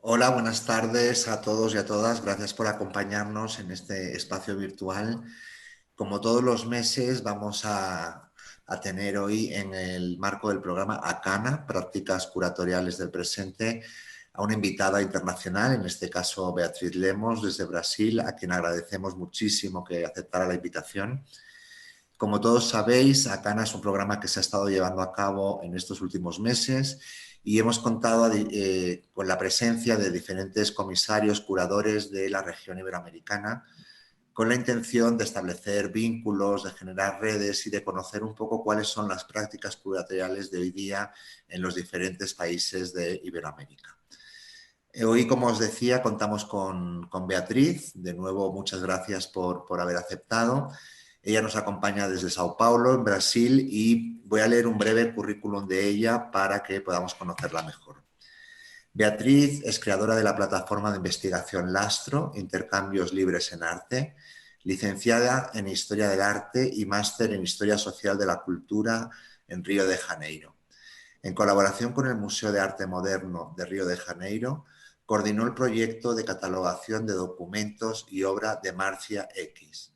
Hola, buenas tardes a todos y a todas. Gracias por acompañarnos en este espacio virtual. Como todos los meses, vamos a tener hoy en el marco del programa ACANA, Prácticas Curatoriales del Presente, a una invitada internacional, en este caso Beatriz Lemos, desde Brasil, a quien agradecemos muchísimo que aceptara la invitación. Como todos sabéis, ACANA es un programa que se ha estado llevando a cabo en estos últimos meses y hemos contado con la presencia de diferentes comisarios, curadores de la región iberoamericana, con la intención de establecer vínculos, de generar redes y de conocer un poco cuáles son las prácticas curatoriales de hoy día en los diferentes países de Iberoamérica. Hoy, como os decía, contamos con Beatriz. De nuevo, muchas gracias por haber aceptado. Ella nos acompaña desde Sao Paulo, en Brasil, y voy a leer un breve currículum de ella para que podamos conocerla mejor. Beatriz es creadora de la plataforma de investigación Lastro, Intercambios Libres en Arte, licenciada en Historia del Arte y máster en Historia Social de la Cultura en Río de Janeiro. En colaboración con el Museo de Arte Moderno de Río de Janeiro, coordinó el proyecto de catalogación de documentos y obra de Marcia X,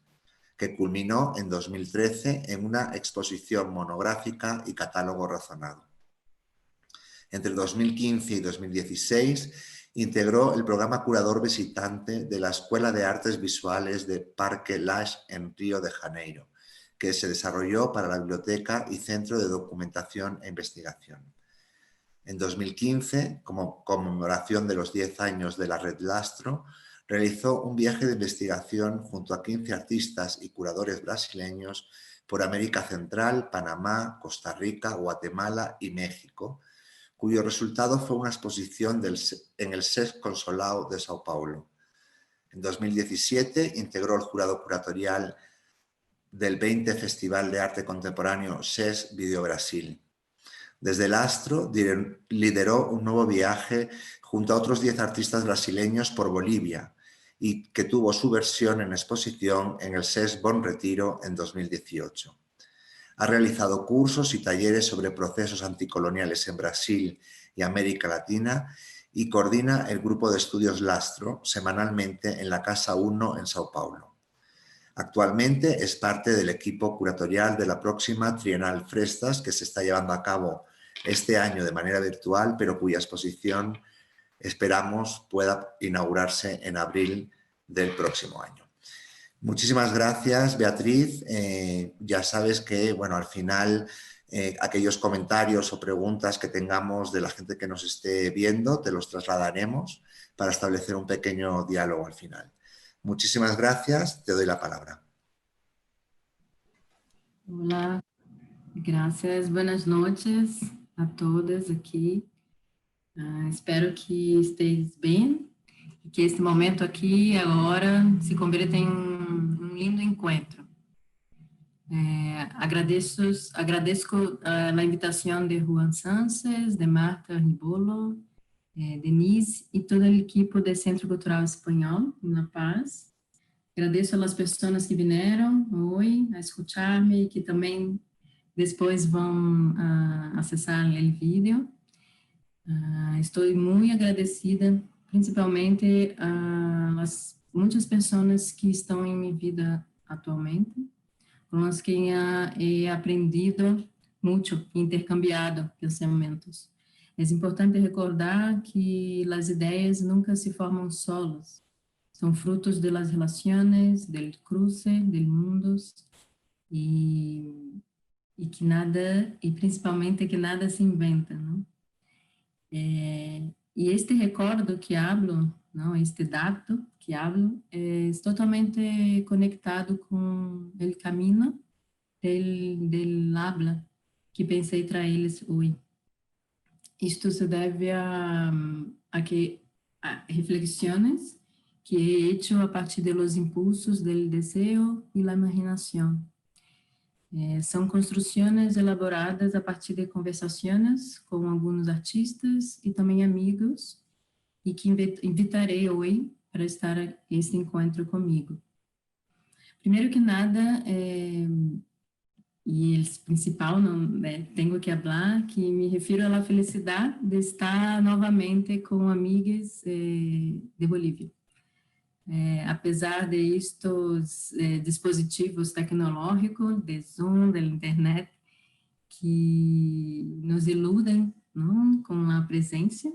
que culminó en 2013 en una exposición monográfica y catálogo razonado. Entre 2015 y 2016 integró el programa curador visitante de la Escuela de Artes Visuales de Parque Lage en Río de Janeiro, que se desarrolló para la Biblioteca y Centro de Documentación e Investigación. En 2015, como conmemoración de los 10 años de la Red Lastro, realizó un viaje de investigación junto a 15 artistas y curadores brasileños por América Central, Panamá, Costa Rica, Guatemala y México, cuyo resultado fue una exposición en el SES Consolado de Sao Paulo. En 2017 integró el jurado curatorial del 20 Festival de Arte Contemporáneo SES Video Brasil. Desde el Astro lideró un nuevo viaje junto a otros 10 artistas brasileños por Bolivia y que tuvo su versión en exposición en el SES Bom Retiro en 2018. Ha realizado cursos y talleres sobre procesos anticoloniales en Brasil y América Latina y coordina el grupo de estudios Lastro semanalmente en la Casa 1 en Sao Paulo. Actualmente es parte del equipo curatorial de la próxima Trienal Frestas, que se está llevando a cabo este año de manera virtual, pero cuya exposición esperamos pueda inaugurarse en abril del próximo año. Muchísimas gracias, Beatriz. Ya sabes que, bueno, al final aquellos comentarios o preguntas que tengamos de la gente que nos esté viendo, te los trasladaremos para establecer un pequeño diálogo al final. Muchísimas gracias, te doy la palabra. Olá, graças, boas noites a todas aqui. Espero que estejas bem e que este momento aqui, agora, se convierta em um lindo encontro. Agradeço a invitação de Juan Sánchez, de Marta Ribolo, Denise e todo o equipo do Centro Cultural Espanhol, em La Paz. Agradeço às pessoas que vieram hoje a escutar-me e que também depois vão acessar o vídeo. Estou muito agradecida, principalmente a muitas pessoas que estão em minha vida atualmente, com as que he aprendido muito, intercambiado pensamentos. É importante recordar que as ideias nunca se formam solas, são frutos de las relaciones, del cruce, del mundos, e que nada, e principalmente que nada se inventa, não? E este recordo que hablo, não, este dato que hablo, é totalmente conectado com o caminho del habla que pensei para eles hoje. Isto se deve a reflexões que he hecho a partir de los impulsos del deseo y la imaginación. São construções elaboradas a partir de conversações com alguns artistas e também amigos, e que invitarei hoje para estar este encontro comigo. Primeiro que nada, e el principal, não, tenho que falar, que me refiro à felicidade de estar novamente com amigas de Bolívia. Apesar de estes dispositivos tecnológicos, de Zoom, da internet, que nos iludem, não, com a presença,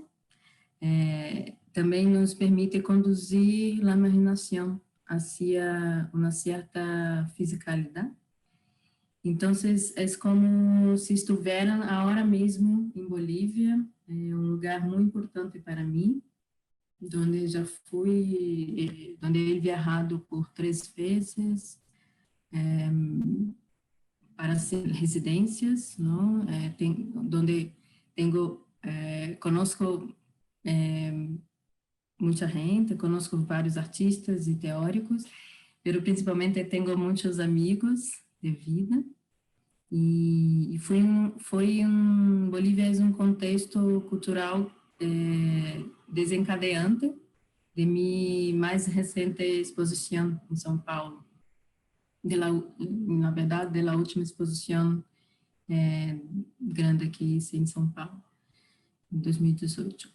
também nos permite conduzir a imaginação hacia uma certa fisicalidade. Então, é como se estiveram agora mesmo em Bolívia, um lugar muito importante para mim, onde já fui, onde he viajado por 3 vezes, para residências, não? Onde tenho, conosco muita gente, conosco vários artistas e teóricos, mas principalmente tenho muitos amigos de vida, e Bolívia é um contexto cultural desencadeante de minha mais recente exposição em São Paulo, na verdade, da última exposição grande que hice em São Paulo, em 2018.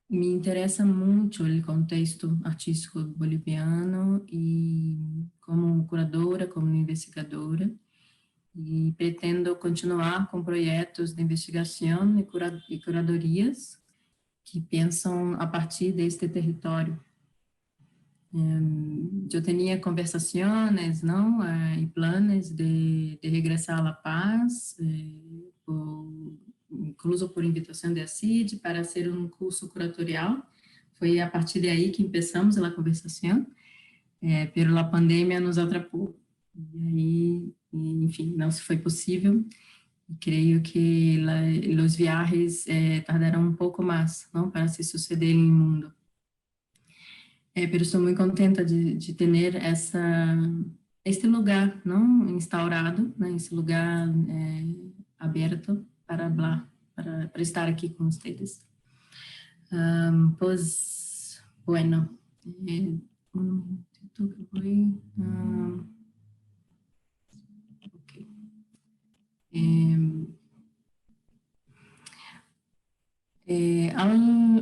Me interessa muito o contexto artístico boliviano, e como curadora, como investigadora, e pretendo continuar com projetos de investigação e curadorias que pensam a partir deste território. Eu tinha conversações, não, e planos de regressar a La Paz, incluso por invitação de CID, para ser um curso curatorial. Foi a partir de aí que começamos a conversação, pero a pandemia nos atrapou. E aí, enfim, não se foi possível. E creio que os viajes tardarão um pouco mais, não, para se suceder no mundo. Pero estou muito contenta de ter este lugar, não, instaurado, né, esse lugar aberto para falar, para estar aqui com vocês. Pues, bueno, okay.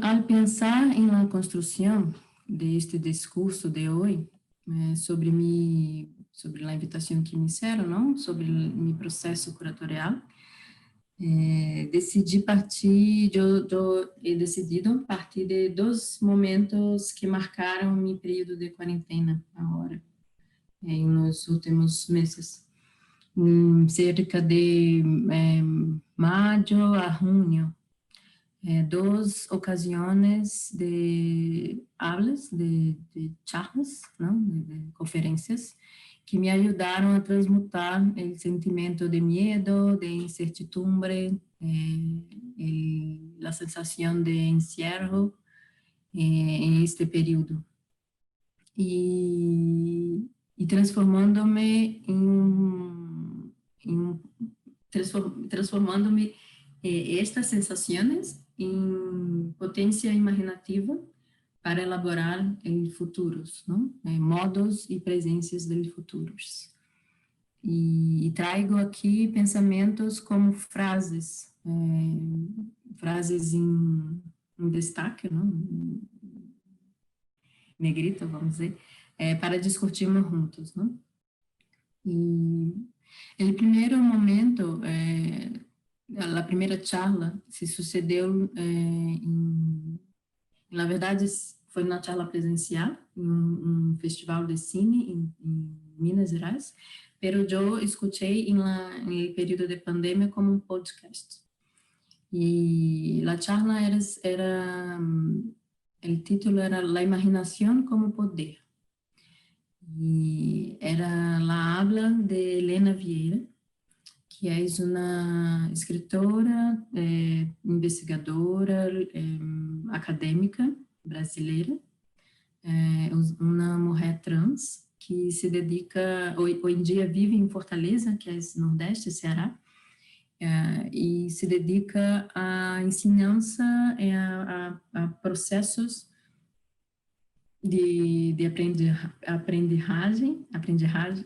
Ao pensar em la construção deste discurso de hoje, sobre a invitação que me fizeram, não, sobre meu processo curatorial, decidi he decidido partir de 2 momentos que marcaram meu período de quarentena agora, nos últimos meses, cerca de maio a junho. 2 ocasiões de aulas, de charlas, não, de conferências, que me ajudaram a transmutar o sentimento de medo, de incertidumbre, a sensação de encierro em este período. E transformando-me transformando-me estas sensações em potência imaginativa para elaborar em futuros, não? Modos e presenças de futuros. E trago aqui pensamentos como frases, frases em destaque, não? Negrito, vamos dizer, para discutirmos juntos, não? E o primeiro momento, a primeira charla se sucedeu na verdade, foi na charla presencial, em um festival de cine em Minas Gerais, pero eu escutei em período de pandemia como um podcast. E a charla o título era La imaginación como poder. E era a habla de Helena Vieira, que é uma escritora, investigadora, acadêmica brasileira, uma mulher trans que se dedica, hoje em dia vive em Fortaleza, que é Nordeste, Ceará, e se dedica à ensinança e a processos de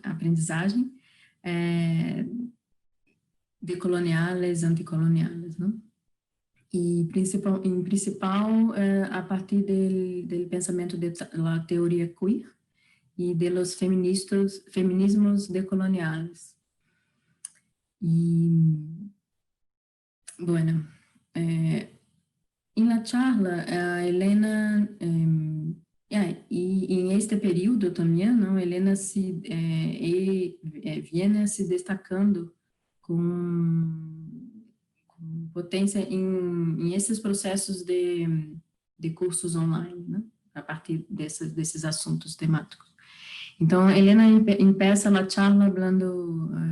aprendizagem decoloniales, anticoloniales, ¿no? Y en principal a partir del pensamiento de la teoría queer y de los feminismos decoloniales. Y bueno, en la charla, Helena, y en este periodo también, ¿no? Helena viene se destacando com potência em esses processos de cursos online, né? A partir desses assuntos temáticos. Então, Helena empieza a charla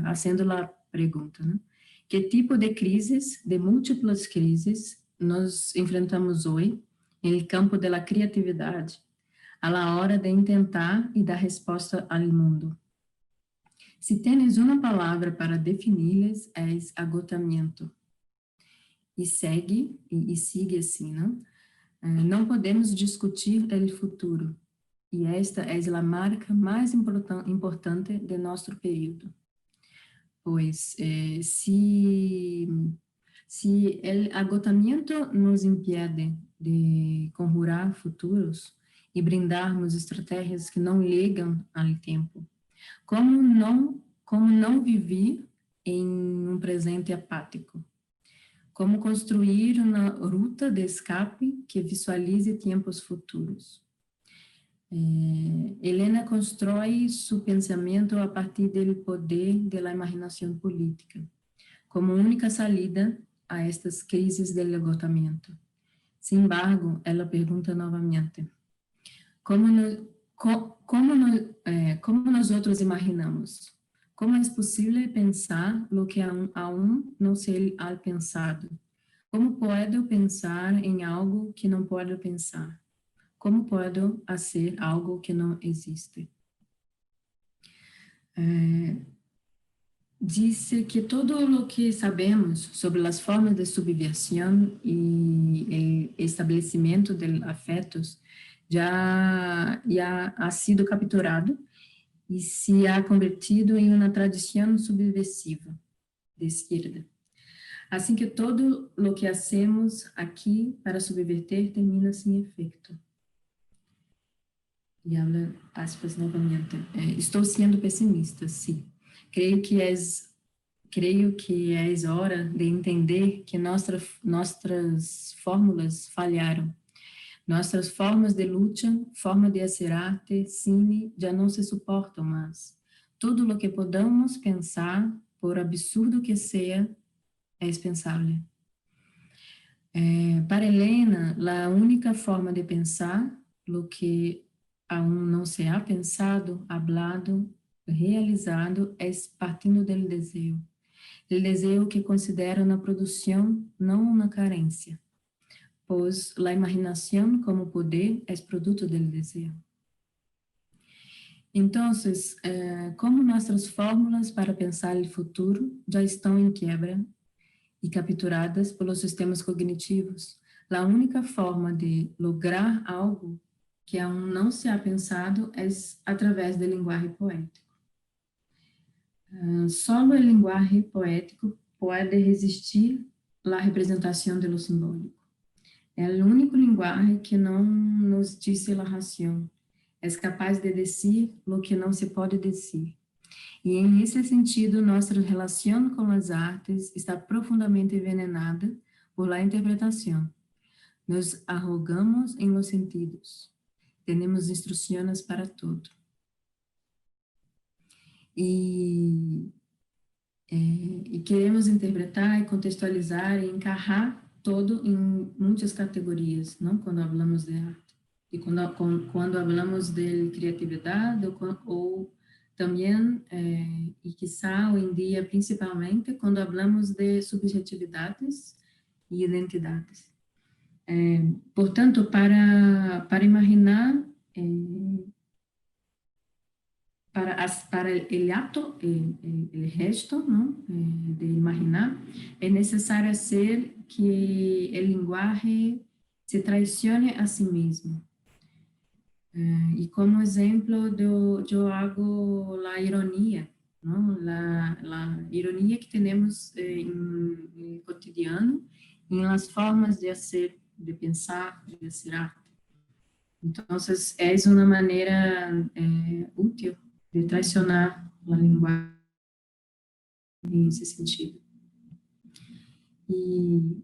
haciendo a pergunta, né? Que tipo de crises, de múltiplas crises, nos enfrentamos hoje no campo da criatividade, a la hora de tentar e dar resposta ao mundo? Se tens uma palavra para definir-les, é agotamento. E sigue assim, não? Não podemos discutir o futuro, e esta é a marca mais importante de nosso período. Pois, se o agotamento nos impede de conjurar futuros e brindarmos estratégias que não ligam ao tempo, como não viver em um presente apático? Como construir uma ruta de escape que visualize tempos futuros? Helena constrói seu pensamento a partir do poder da imaginação política, como única salida a estas crises do esgotamento. Sin embargo, ela pergunta novamente: como nós outros imaginamos? Como é possível pensar o que aún não se ha pensado? Como posso pensar em algo que não posso pensar? Como posso fazer algo que não existe? Disse que todo o que sabemos sobre as formas de subversão e o estabelecimento de afetos já ha sido capturado e se ha convertido em uma tradição subversiva de esquerda. Assim que todo o que hacemos aqui para subverter termina sem efeito. E habla, aspas, novamente. Estou sendo pessimista, sim. Creio que é hora de entender que nossas fórmulas falharam. Nossas formas de luta, forma de fazer arte, cine, já não se suportam mais. Tudo o que podamos pensar, por absurdo que seja, é pensável. Para Helena, a única forma de pensar, o que aún não se ha pensado, hablado, realizado, é partindo do desejo. O desejo que considera uma produção, não uma carência. Pois a imaginação como poder é produto do desejo. Então, como nossas fórmulas para pensar o futuro já estão em quebra e capturadas pelos sistemas cognitivos, a única forma de lograr algo que aún não se ha pensado é através do linguagem poético. Só o linguagem poético pode resistir à representação de lo simbólico. É o único linguagem que não nos diz a razão. É capaz de dizer o que não se pode dizer. E, em esse sentido, nossa relação com as artes está profundamente envenenada por la interpretação. Nos arrogamos em los sentidos. Temos instruções para tudo. E queremos interpretar e contextualizar e encaixar todo em muitas categorias, não? Quando falamos de arte. E quando falamos de criatividade, ou também, e quizá hoje em dia, principalmente, quando falamos de subjetividades e identidades. Portanto, para imaginar, para o ato, o gesto, ¿no? De imaginar, é necessário ser que o linguagem se traicione a si mesmo. E como exemplo, eu hago a ironia, ¿no? La ironía que tenemos en el cotidiano, en las formas de hacer, de pensar, de hacer arte. Entonces, es una manera útil de traicionar la lenguaje en ese sentido. E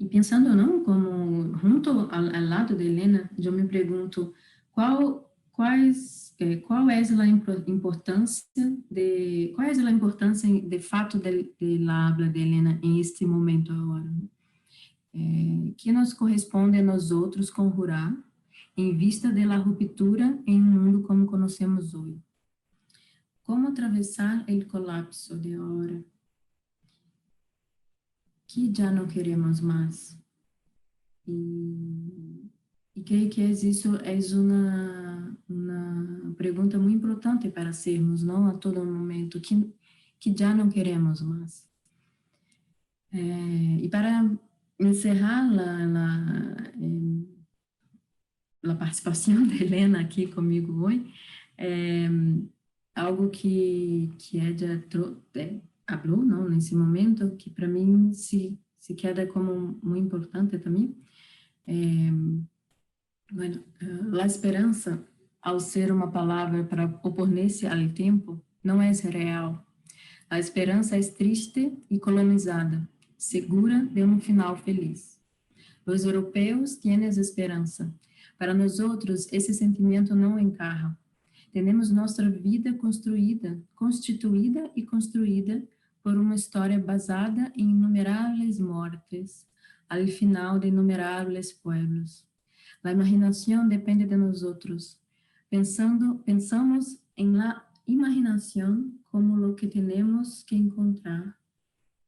pensando, não, como junto ao lado de Helena, eu me pergunto qual é a importância de fato de la habla de Helena em este momento agora, que nos corresponde a nós outros conjurar em vista da ruptura em um mundo como conhecemos hoje. Como atravessar o colapso de agora? Que já não queremos mais. E creio que isso é uma pergunta muito importante para sermos, não, a todo momento, que já não queremos mais. E para encerrar a participação de Helena aqui comigo hoje, algo que ela falou, não, nesse momento, que para mim se queda como muito importante também. Bueno, a esperança, ao ser uma palavra para opor-se ao tempo, não é real. A esperança é triste e colonizada, segura de um final feliz. Os europeus têm essa esperança. Para nós outros, esse sentimento não encarra. Temos nossa vida constituída e construída por uma história basada em inumeráveis mortes, ao final de inumeráveis pueblos. A imaginação depende de nós outros. Pensamos em la imaginação como o que temos que encontrar,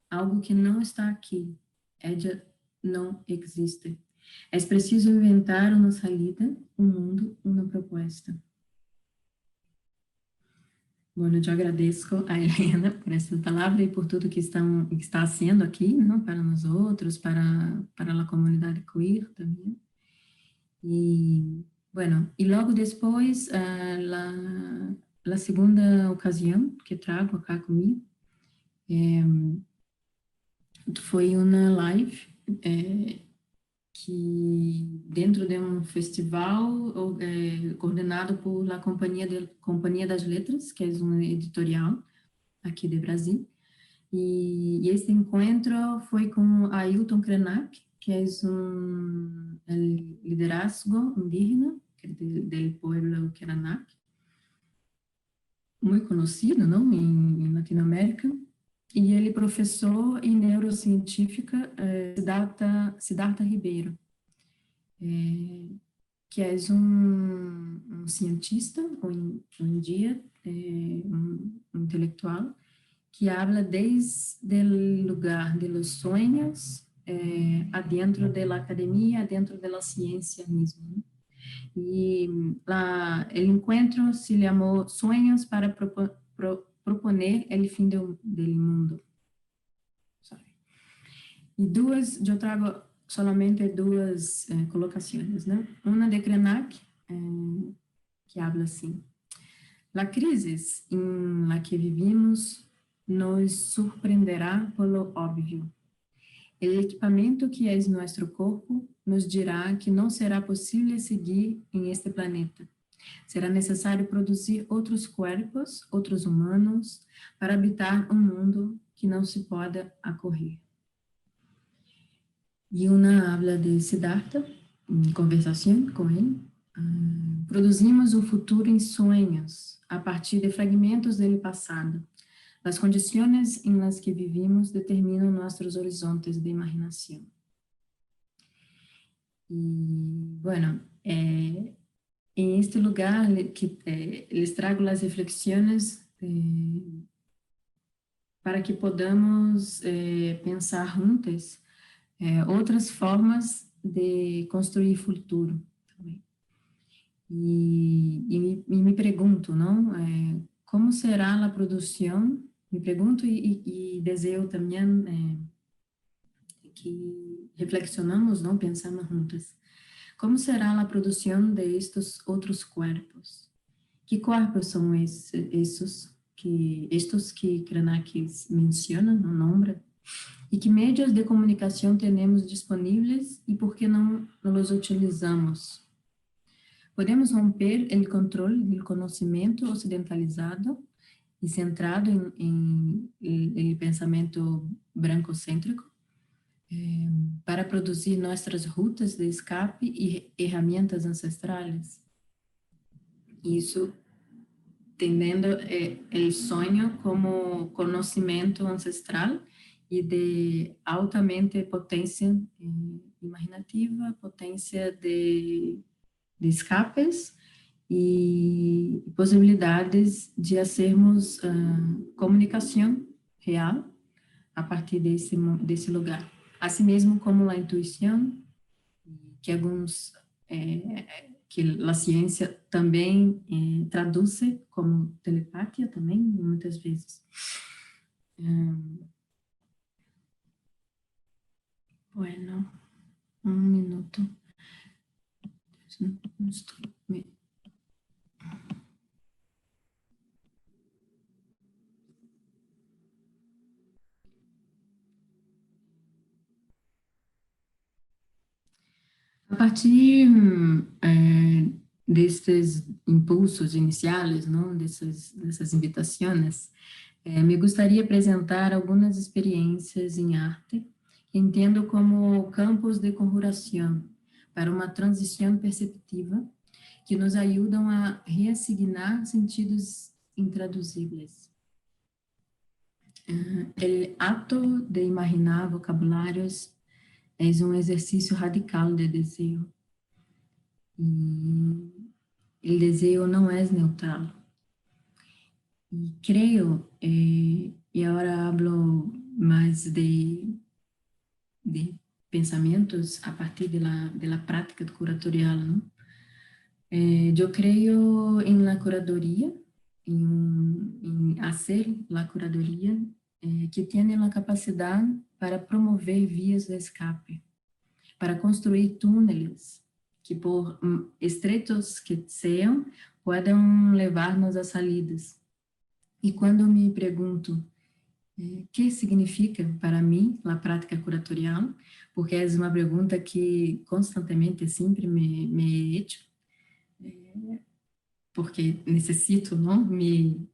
algo que não está aqui. Ela não existe. É preciso inventar uma salida, um mundo, uma proposta. Bom, eu te agradeço a Helena por essa palavra e por tudo que está sendo aqui, não, para nós outros, para a comunidade queer também. E, bueno, e logo depois, a segunda ocasião que trago acá comigo foi uma live que dentro de um festival coordenado por la Companhia das Letras, que é uma editorial aqui de Brasil. E esse encontro foi com Ailton Krenak, que é liderazgo indígena do pueblo Krenak, muito conhecido, não, em Latinoamérica. E ele é professor em neurocientífica, Siddhartha Ribeiro, que é um cientista, hoje em dia, um intelectual, que habla desde o lugar de los sueños adentro da academia, adentro da ciência mesmo. E o encontro se chamou Sueños para proponer o fim do mundo. E eu trago solamente duas colocações, né? Uma de Krenak, que habla assim: a crise em la que vivimos nos surpreenderá pelo óbvio. O equipamento que é nosso corpo nos dirá que não será possível seguir em este planeta. Será necessário produzir outros corpos, outros humanos, para habitar um mundo que não se pode acorrer. E uma habla de Siddhartha, em conversação com ele. Produzimos o futuro em sonhos, a partir de fragmentos do passado. As condições em las que vivimos determinam nossos horizontes de imaginação. E, bueno, em este lugar que les trago as reflexões para que podamos pensar juntos outras formas de construir futuro também. E me pergunto, não, como será a produção? Me pergunto e desejo também que reflexionamos, não, pensamos juntas. Como será a produção de estes outros corpos? Que corpos são esses? estos que Krenak menciona, no nombra, e que meios de comunicação temos disponíveis e por que não os utilizamos. Podemos romper o controle do conhecimento ocidentalizado e centrado em pensamento brancocêntrico para produzir nossas rutas de escape e ferramentas ancestrais. Isso tendendo o sonho como conhecimento ancestral e de altamente potência imaginativa, potência de escapes e possibilidades de fazermos comunicação real a partir desse lugar. Assim mesmo como a intuição, que alguns que a ciência também traduz como telepatia também, muitas vezes. Bueno, um minuto. A partir destes impulsos iniciais, não, dessas invitações, me gostaria de apresentar algumas experiências em arte que entendo como campos de conjuração para uma transição perceptiva que nos ajudam a reassignar sentidos intraduzíveis. O ato de imaginar vocabulários é um exercício radical de desejo. E o desejo não é neutral. E creio, e agora hablo mais de pensamentos a partir da prática curatorial, não? Eu creio em la curadoria, em fazer a curadoria, que tem a capacidade para promover vias de escape, para construir túneis que, por estreitos que sejam, podem levar-nos a saídas. E quando me pergunto o que significa para mim a prática curatorial, porque é uma pergunta que constantemente sempre me hecho, porque necessito não me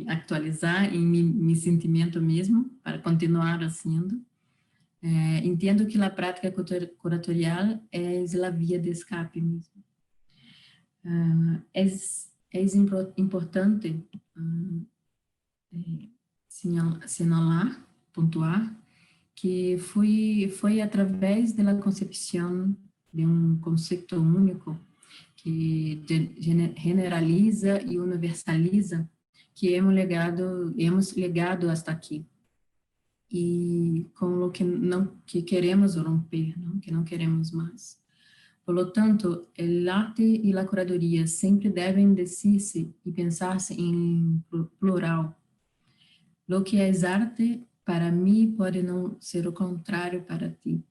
atualizar em meu sentimento mesmo para continuar fazendo. Entendo que a prática curatorial é a via de escape mesmo. É importante sinalar, pontuar, que foi através da concepção de conceito único que generaliza e universaliza que hemos legado hasta aqui. E com o que queremos romper, não? Que não queremos mais. Por lo tanto, o arte e a curadoria sempre devem decir-se e pensar-se em plural. Lo que é arte para mim pode não ser o contrário para ti.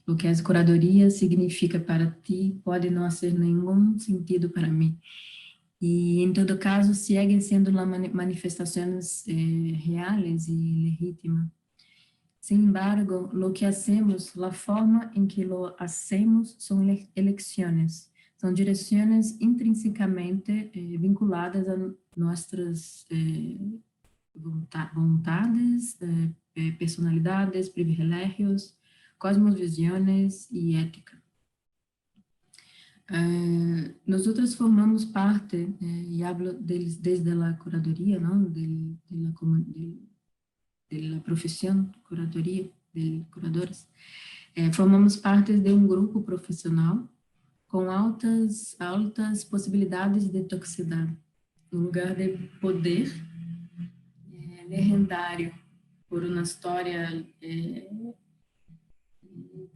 Lo que é curadoria significa para ti pode não fazer nenhum sentido para mim. E, em todo caso, seguem sendo manifestações reais e legítimas. Sin embargo, lo que hacemos, la forma en que lo hacemos son elecciones, son direcciones intrínsecamente vinculadas a nuestras vontades, personalidades, privilegios, cosmovisiones y ética. Nosotros formamos parte, y hablo desde la curaduría, ¿no? de la profissão curadoria, de curadores, formamos parte de um grupo profissional com altas possibilidades de toxicidade, um lugar de poder legendário por uma história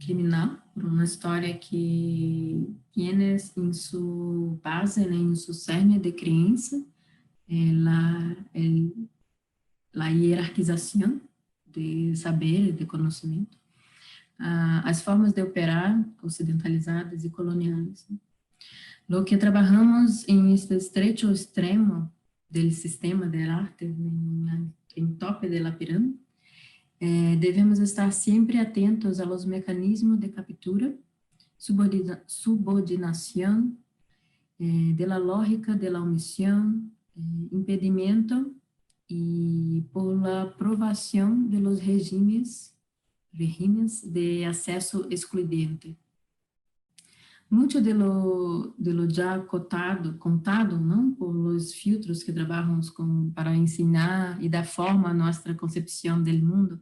criminal, por uma história que tem em sua base, em seu cerne de crença, a hierarquização de saber, de conhecimento, as formas de operar ocidentalizadas e coloniais. Lo que trabalhamos em este estreito extremo del sistema del arte, em tope da pirâmide, devemos estar sempre atentos a los mecanismos de captura, subordinação, de la lógica de la omisión, impedimento y por la aprobación de los regímenes de acesso excluyente. Mucho de lo já contado, não, por los filtros que trabalhamos para ensinar e dar forma a nossa concepção do mundo,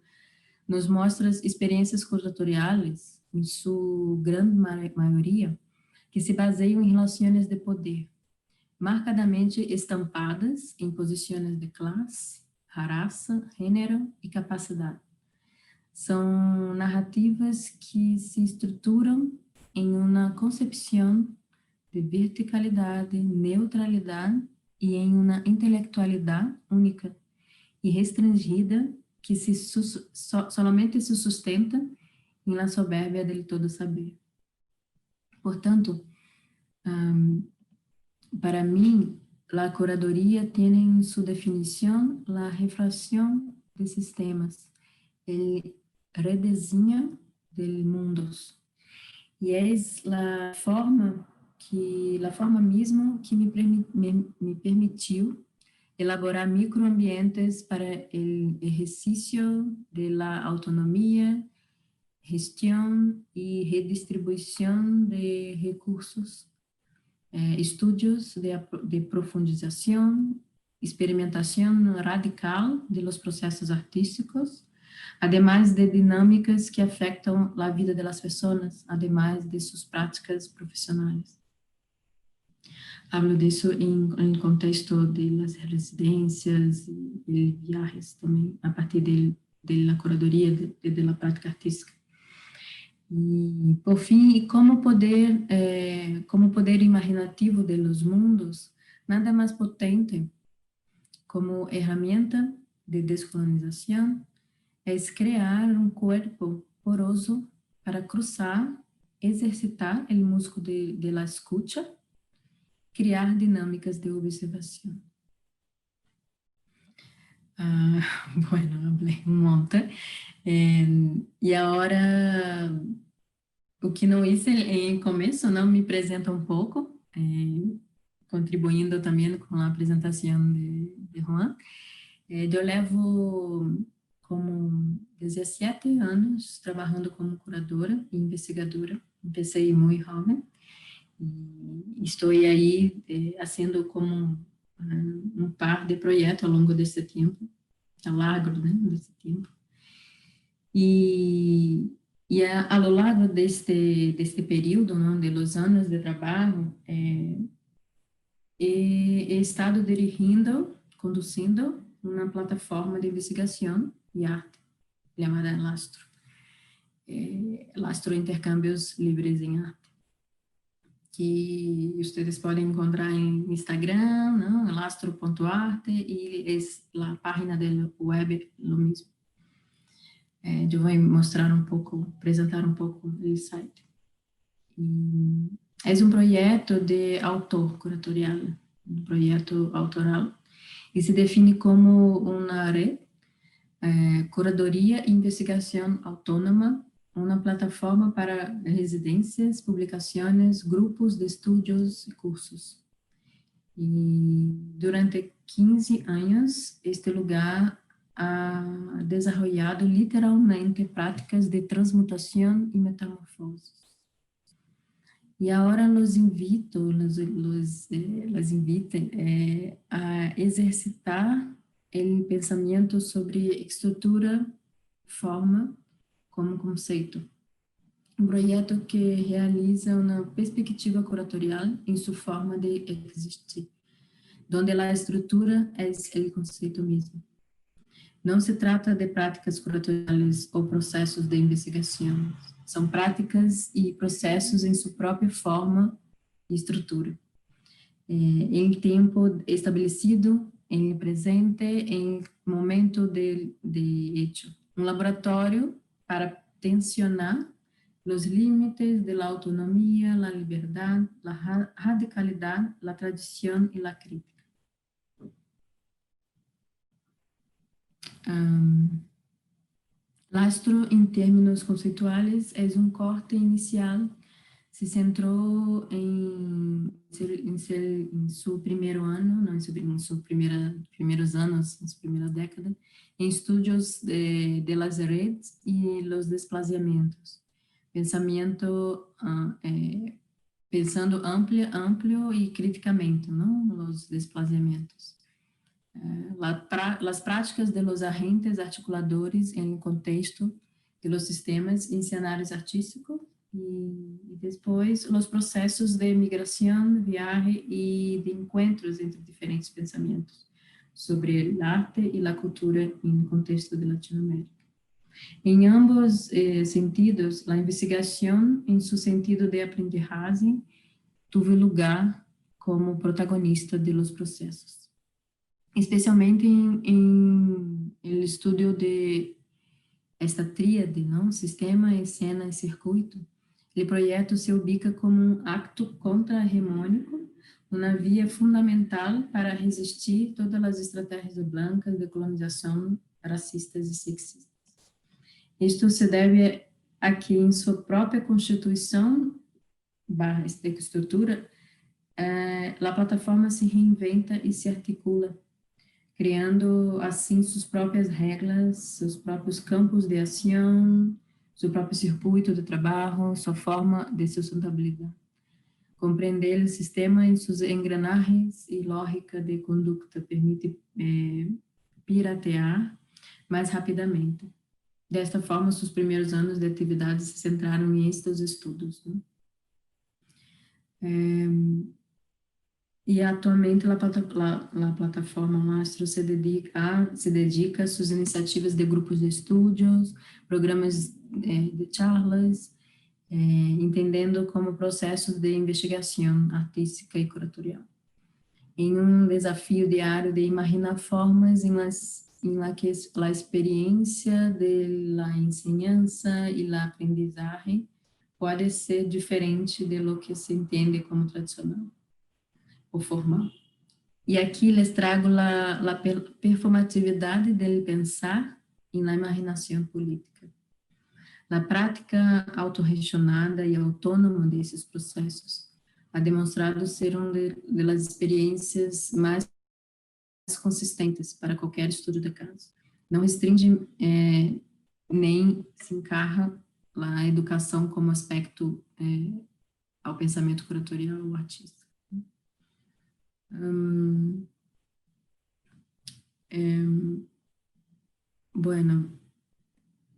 nos mostra experiências curatoriais, em sua grande maioria, que se baseiam em relações de poder, marcadamente estampadas em posições de classe, raça, gênero e capacidade. São narrativas que se estruturam em uma concepção de verticalidade, neutralidade e em uma intelectualidade única e restringida que somente se sustenta em la soberbia del todo saber. Portanto, para mim, a curadoria tem em sua definição a refração de sistemas, o redesenho de mundos. E é a forma mesmo que me permitiu elaborar microambientes para o exercício da autonomia, gestão e redistribuição de recursos, estudos de profundização, experimentação radical de los processos artísticos, además de dinâmicas que afetam a vida das pessoas, además de suas práticas profissionais. Hablo disso em contexto de las residências e viagens também, a partir da curadoria, da prática artística. E, por fim, como poder imaginativo de los mundos, nada mais potente como ferramenta de descolonização é criar um corpo poroso para cruzar, exercitar o músculo de la escucha, criar dinâmicas de observação. Bueno, hablé un montón. E agora, o que não hice em começo, não me apresenta um pouco, contribuindo também com a apresentação de Juan. Eu levo como 17 anos trabalhando como curadora e investigadora. Comecei muito jovem e estou aí fazendo como um par de projetos ao longo desse tempo, ao largo, né, desse tempo. E a lo largo deste período, não, de los anos de trabalho, he estado conduzindo uma plataforma de investigação e arte chamada Lastro. Lastro Intercâmbios Livres em Arte, que vocês podem encontrar em Instagram, não? Lastro.arte, e a página da web lo mesmo. Eu vou mostrar apresentar um pouco o site. É um projeto de autor curatorial, um projeto autoral, e se define como uma rede, curadoria e investigação autônoma, uma plataforma para residências, publicações, grupos de estudos e cursos. E durante 15 anos, este lugar ha desenvolvido literalmente práticas de transmutação e metamorfose. E agora los invito a exercitar o pensamento sobre estrutura, forma, como conceito. Um projeto que realiza uma perspectiva curatorial em sua forma de existir, onde a estrutura é o conceito mesmo. Não se trata de práticas curatoriais ou processos de investigação. São práticas e processos em sua própria forma e estrutura. Em tempo estabelecido, em presente, em momento de hecho. Um laboratório para tensionar os limites da autonomia, a liberdade, a radicalidade, a tradição e a crítica. Lastro, en términos conceptuales, es un corte inicial. Se centró en su primer año, no, en sus primeros años, en su primera década, en estudios de las redes y los desplazamientos. Pensando amplio y críticamente, ¿no? Los desplazamientos. Las prácticas de los agentes articuladores en el contexto de los sistemas en escenarios artísticos y después los procesos de migración, viaje y de encuentros entre diferentes pensamientos sobre el arte y la cultura en el contexto de Latinoamérica. En ambos sentidos, la investigación en su sentido de aprendizaje tuvo lugar como protagonista de los procesos. Especialmente em el estudio de esta tríade, não? Sistema, escena e circuito. O projeto se ubica como um acto contra-hegemônico, uma via fundamental para resistir todas as estratégias brancas de colonização racistas e sexistas. Isto se deve a que em sua própria constituição, estrutura, a plataforma se reinventa e se articula, criando assim suas próprias regras, seus próprios campos de ação, seu próprio circuito de trabalho, sua forma de sustentabilidade. Compreender o sistema em suas engrenagens e lógica de conduta permite piratear mais rapidamente. Desta forma, seus primeiros anos de atividade se centraram em estes estudos, né? E atualmente a plataforma Lastro se dedica a suas iniciativas de grupos de estudos, programas de charlas, entendendo como processos de investigação artística e curatorial. Em um desafio diário de imaginar formas em la que a experiência de la enseñanza e la aprendizagem pode ser diferente de lo que se entende como tradicional ou formal. E aqui les trago a performatividade del pensar e na imaginação política. A prática autorregionada e autônoma desses processos ha demonstrado ser uma das experiências mais consistentes para qualquer estudo de caso. Não restringe nem se encarra a educação como aspecto ao pensamento curatorial ou artístico. Bueno,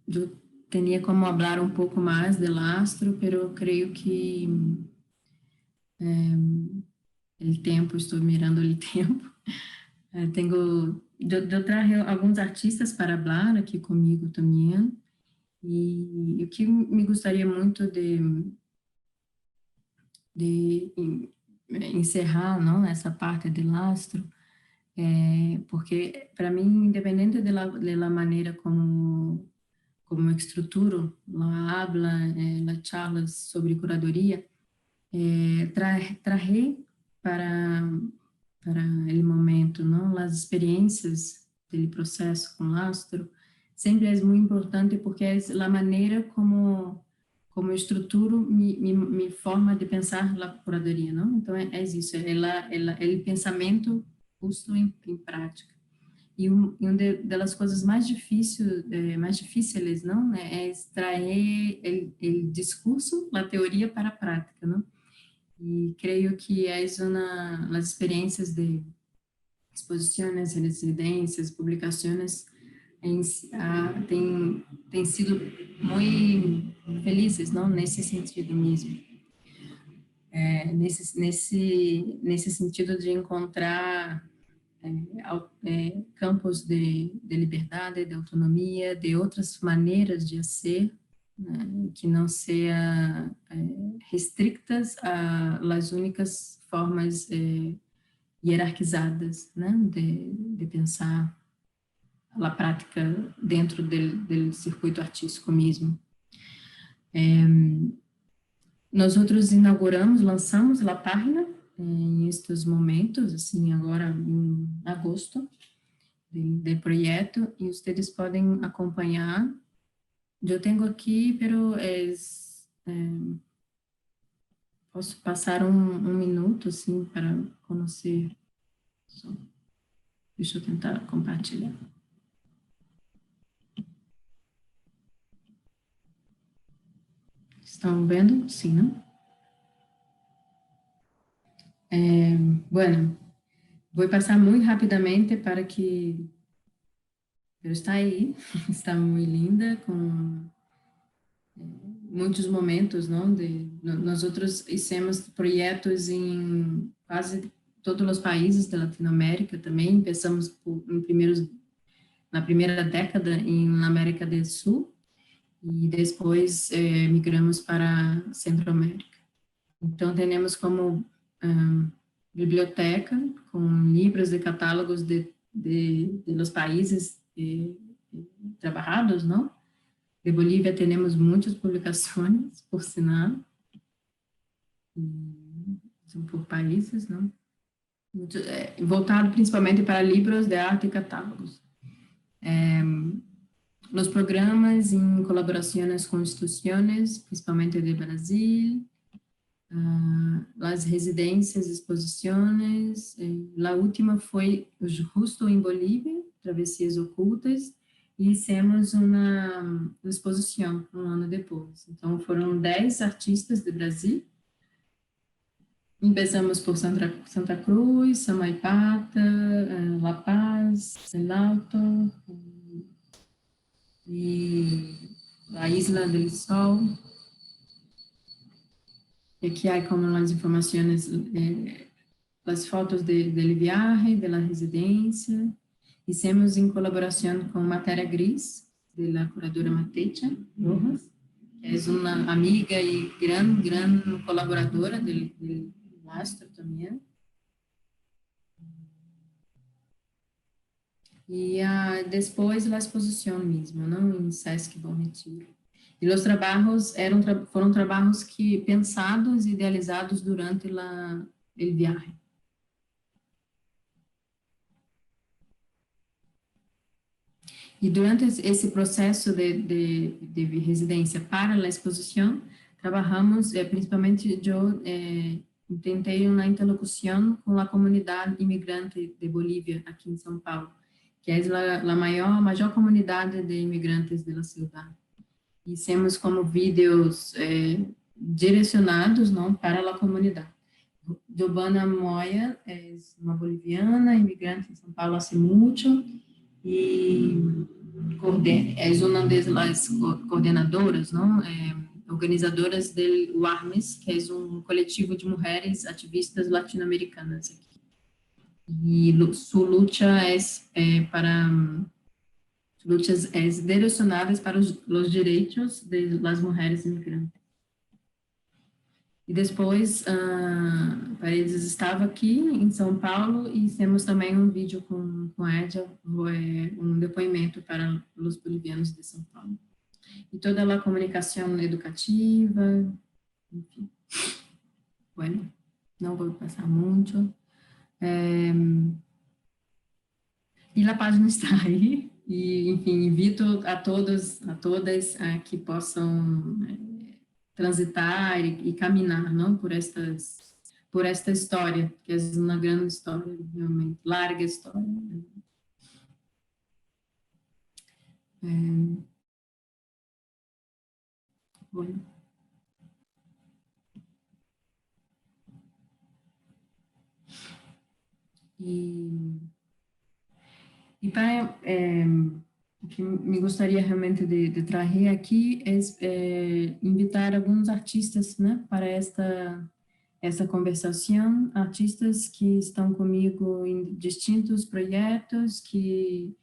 yo tenía como hablar un poco más de Lastro, pero creo que el tiempo, estoy mirando el tiempo. Eu traje alguns artistas para falar aqui comigo também, e o que me gostaria muito de encerrar, não, essa parte de Lastro, porque para mim, independente da maneira como estruturo a habla, las charlas sobre curadoria, trazer para o momento, não, as experiências do processo com Lastro, sempre é muito importante porque é a maneira como estruturo mi forma de pensar a curadoria, não? Então é isso, é o pensamento posto em prática. E uma das coisas mais difíceis, não, é extrair o discurso, a teoria para a prática, não? E creio que é uma das experiências de exposições, residências, publicações tem sido muito felizes, não, nesse sentido mesmo, nesse sentido de encontrar campos de liberdade, de autonomia, de outras maneiras de ser, né, que não sejam restrictas às únicas formas hierarquizadas, né, de pensar a prática dentro do circuito artístico mesmo. Nós lançamos a página em estes momentos, assim, agora em agosto del proyecto y ustedes pueden acompañar. Yo tengo aquí, pero posso passar um minuto, assim, para conhecer. Deixa eu tentar compartilhar. Estão vendo? Sim, não? Bueno, vou passar muito rapidamente para que... Pero está aí, está muito linda, com muitos momentos, não? Nós outros fizemos projetos em quase todos os países da Latinoamérica também. Começamos na primeira década na América do Sul e depois migramos para Centro-América. Então, temos como biblioteca com livros e catálogos de los países trabalhados, não? De Bolívia temos muitas publicações, por sinal, são por países, não? Muito, voltado principalmente para livros de arte e catálogos. Os programas em colaborações com instituições, principalmente de Brasil, as residências, exposições. A última foi justo em Bolívia, Travessias Ocultas, e fizemos uma exposição um ano depois. Então, foram 10 artistas do Brasil. Começamos por Santa Cruz, Samaipata, La Paz, El Alto, e a Isla del Sol. E aqui há como as informações, as fotos do viagem, da residência. Hicimos em colaboração com Matéria Gris, da curadora Matecha Rojas, que é uma amiga e grande colaboradora do Astro também. E depois a exposição mesmo, não em Sesc Bom Retiro. E os trabalhos foram trabalhos que pensados e idealizados durante a viagem. E durante esse processo de residência para a exposição, trabalhamos, principalmente eu tentei uma interlocução com a comunidade imigrante de Bolívia, aqui em São Paulo, que é a maior comunidade de imigrantes da cidade. E temos como vídeos direcionados, não, para a comunidade. Giovanna Moya é uma boliviana, imigrante em São Paulo há muito, e é uma das coordenadoras, não? Organizadoras do UARMES, que é um coletivo de mulheres ativistas latino-americanas aqui. E sua luta lutas direcionadas para os direitos das mulheres imigrantes. E depois, Paredes estava aqui em São Paulo e temos também um vídeo com a Edja, um depoimento para os bolivianos de São Paulo. E toda a comunicação educativa, enfim. Bueno, não vou passar muito. E a página está aí. E, enfim, invito a todas que possam transitar e caminhar, não, por esta história, que é uma grande história, realmente, larga história. Bom. E para o que me gostaria realmente de trazer aqui é invitar alguns artistas, né, para essa conversação, artistas que estão comigo em distintos projetos, que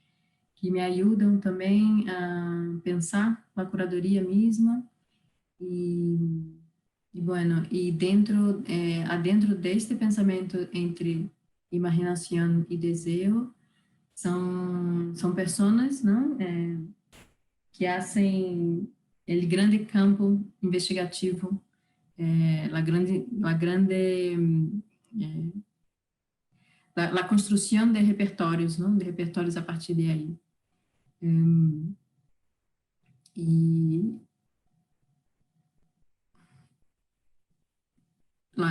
me ajudam também a pensar a curadoria mesma, e bueno, e dentro deste pensamento entre imaginação e desejo, são pessoas, não, que fazem o grande campo investigativo, la construcción de repertorios, ¿no? De repertorios a partir de ahí. E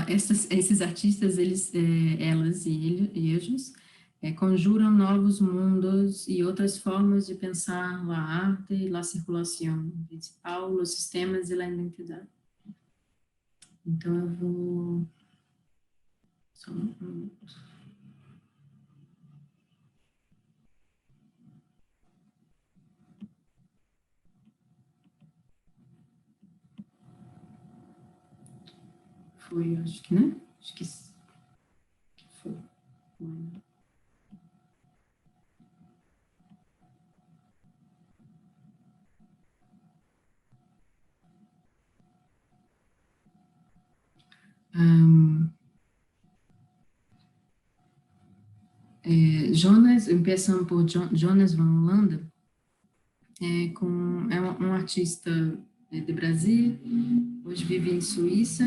esses artistas, elas e eles conjuram novos mundos e outras formas de pensar a arte, a circulação principal, os sistemas e a identidade. Então, eu vou... Só foi, acho que, né? Acho que foi. Jonas, começando por Jonas van Holanda, é um artista de Brasil, hoje vive em Suíça,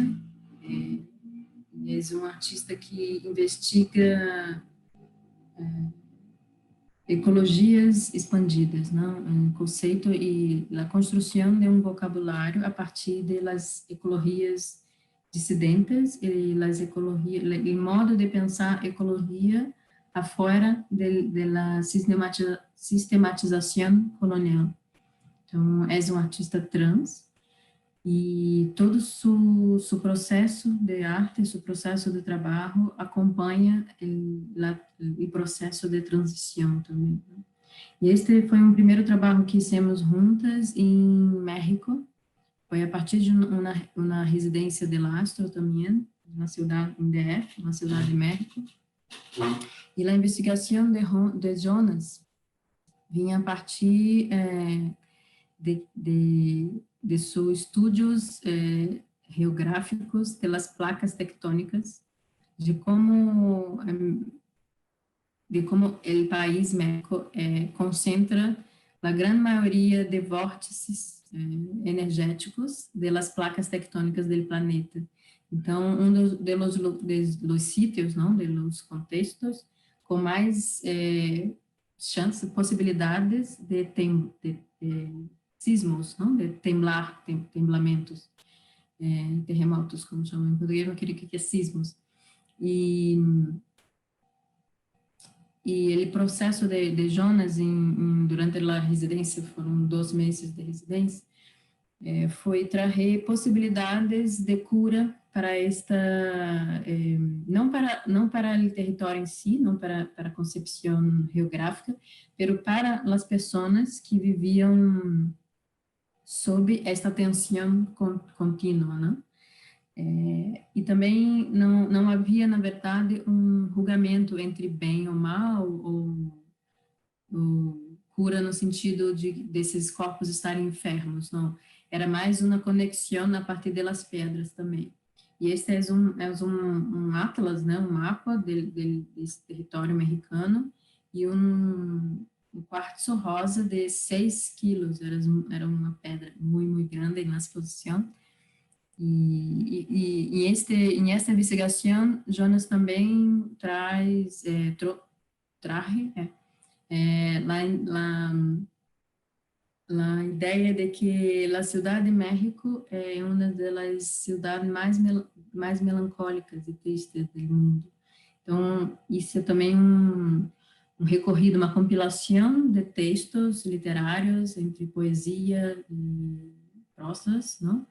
é um artista que investiga ecologias expandidas, não? Um conceito e a construção de um vocabulário a partir das ecologias dissidentes e as ecologias, o modo de pensar ecologia afora da sistematização colonial. Então, é um artista trans e todo su processo de arte, seu processo de trabalho acompanha o processo de transição também. E este foi um primeiro trabalho que fizemos juntas em México, foi a partir de uma residência de Astro também, na cidade, em DF, na cidade de México. E a investigação de Jonas vinha a partir de seus estudos geográficos das placas tectônicas, de como o país México concentra a grande maioria de vórtices energéticos das placas tectônicas do planeta. Então, dos sítios, não, dos contextos com mais chances, possibilidades de sismos, não? De temblamentos, terremotos, como chamam em português, não queria que é sismos. E o processo de Jonas durante a residência, foram 2 meses de residência, foi trazer possibilidades de cura para esta, não para o território em si, não para a concepção geográfica, mas para as pessoas que viviam sob esta tensão contínua, né? E também não havia, na verdade, um julgamento entre bem ou mal, ou cura no sentido desses corpos estarem enfermos, não. Era mais uma conexão a partir das pedras também. E este é um atlas, né, um mapa desse território mexicano, e um quartzo rosa de 6 quilos, era uma pedra muito, muito grande na exposição. E esta investigação, Jonas também traz, a ideia de que a Cidade de México é uma das cidades mais melancólicas e tristes do mundo. Então, isso é também um recorrido, uma compilação de textos literários entre poesia e prosas, não?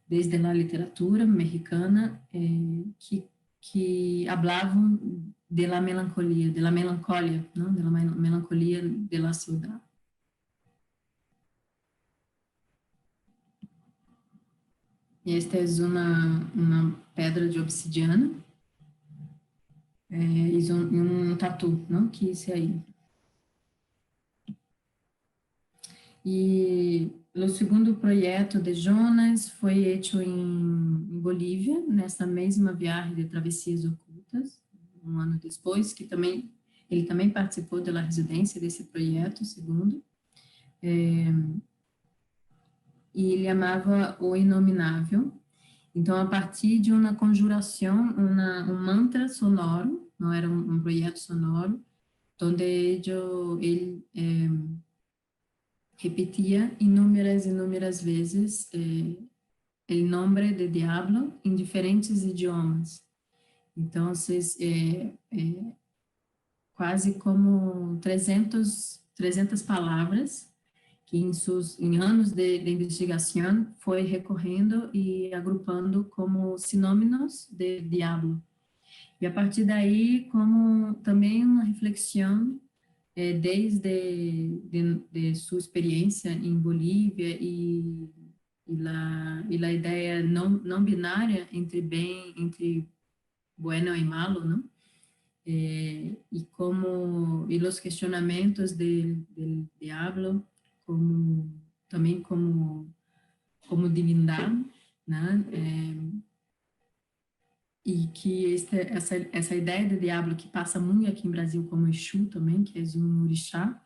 Desde a literatura mexicana, que falavam da melancolia, não? Da melancolia da cidade. Esta é uma pedra de obsidiana, e um tatu, não? Que isso aí. E o segundo projeto de Jonas foi feito em Bolívia, nessa mesma viagem de travessias ocultas, um ano depois, que ele também participou da residência desse projeto, segundo. E ele amava o inominável. Então, a partir de uma conjuração, um mantra sonoro, não era um projeto sonoro, onde ele repetia inúmeras vezes o nome de Diablo em diferentes idiomas. Então, quase como 300 palavras que em anos de investigação foi recorrendo e agrupando como sinônimos de Diablo. E a partir daí, como também uma reflexão desde de sua experiência em Bolívia e a ideia não binária entre bueno e malo, não? E os questionamentos del diablo também como divindade, né? E que essa ideia de diablo que passa muito aqui em Brasil como Exu também, que é um orixá,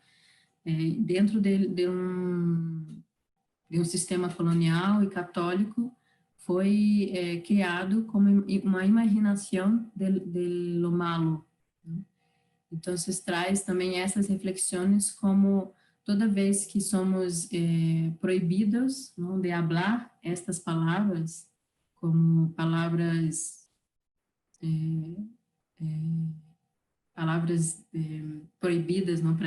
dentro de um sistema colonial e católico, foi criado como uma imaginação de lo malo. Né? Então, traz também essas reflexões como toda vez que somos proibidos, não, de falar estas palavras, como palavras proibidas não,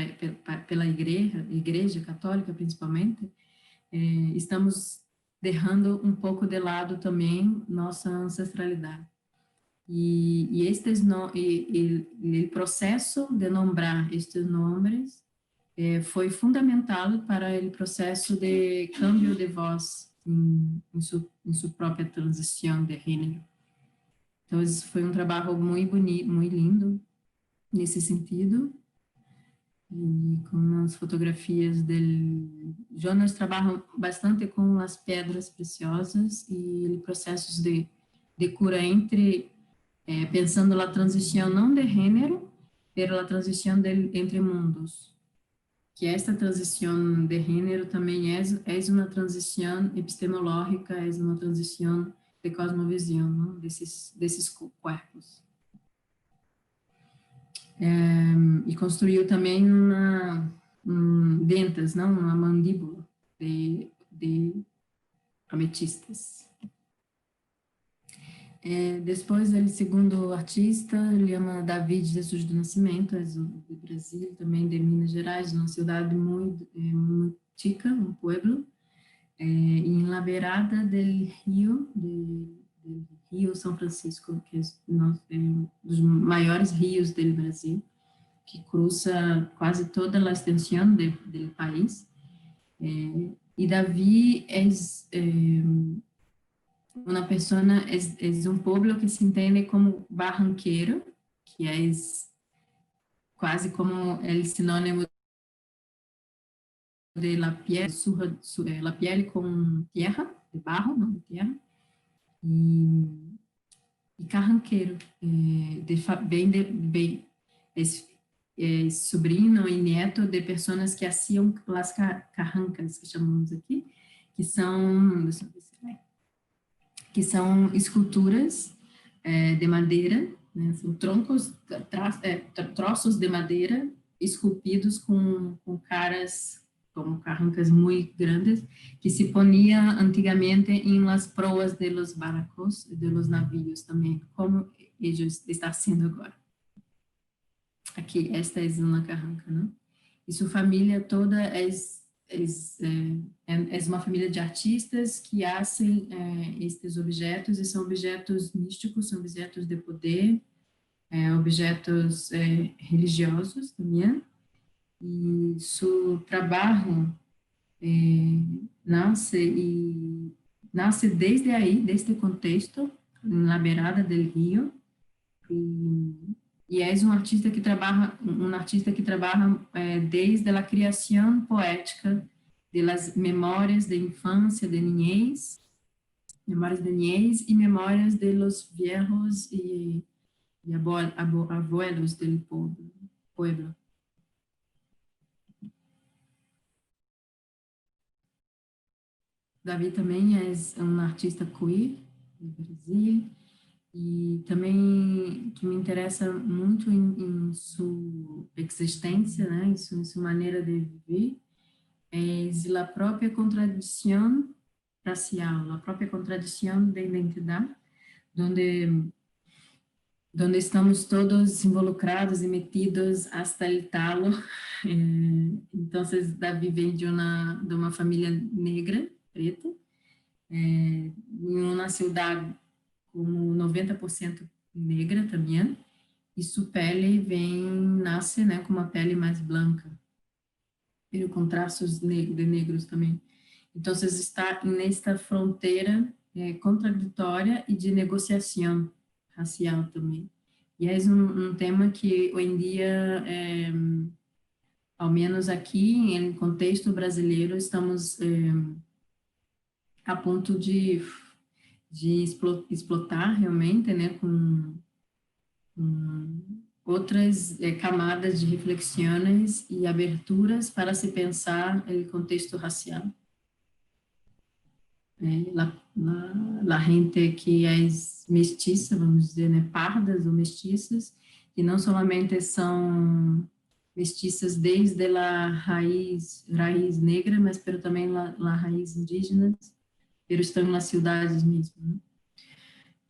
pela igreja católica principalmente, estamos deixando um pouco de lado também nossa ancestralidade. E o processo de nombrar estes nomes foi fundamental para o processo de câmbio de voz em sua própria transição de gênero. Então, esse foi um trabalho muito bonito, muito lindo nesse sentido. E com as fotografias dele. Jonas trabalha bastante com as pedras preciosas e processos de cura pensando na transição não de gênero, mas a transição entre mundos. Que esta transição de gênero também é uma transição epistemológica, é uma transição de cosmovisão, não? desses corpos. E construiu também dentas, não? Uma mandíbula de ametistas. Depois, ele, segundo artista, ele chama David Jesus do Nascimento, é do Brasil, também de Minas Gerais, uma cidade muito chica, um pueblo, em la beirada del Rio São Francisco, que é um dos maiores rios do Brasil, que cruza quase toda a extensão do país. E Davi é uma pessoa, é um povo que se entende como barranqueiro, que é quase como o sinônimo de la piel, la piel com terra, de barro, não de terra, e carranqueiro, sobrinho e neto de pessoas que hacían as carrancas, que chamamos aqui, que são, deixa eu ver se vai, que são esculturas de madeira, né, são troços de madeira esculpidos com caras como carrancas muito grandes, que se ponia antigamente em las proas de los barcos, de los navios também, como eles estão haciendo agora. Aqui, esta é uma carranca, não? E sua família toda é uma família de artistas que fazem estes objetos, e são objetos místicos, são objetos de poder, objetos religiosos também. E seu trabalho nasce desde aí, deste contexto, na beirada do rio, e é um artista que trabalha desde a criação poética das memórias de infância, de niñez, e memórias de los viejos e abuelos del pueblo. Davi também é um artista queer do Brasil, E também que me interessa muito em sua existência, né, em sua maneira de viver, é a própria contradição racial, a própria contradição da identidade, onde estamos todos involucrados e metidos hasta el talo. Então, Davi vem de uma família negra, preta, em uma cidade como 90% negra também, e sua pele nasce, né, com uma pele mais branca, pero com traços de negros também. Então, está nesta fronteira contraditória e de negociação racial também. E é um tema que hoje em dia, ao menos aqui, em contexto brasileiro, estamos a ponto de explotar realmente, né, com outras camadas de reflexões e aberturas para se pensar o contexto racial. La gente que é mestiça, vamos dizer, né, pardas ou mestiças, que não somente são mestiças desde a raiz negra, mas também a raiz indígena, pero estão nas cidades mesmo,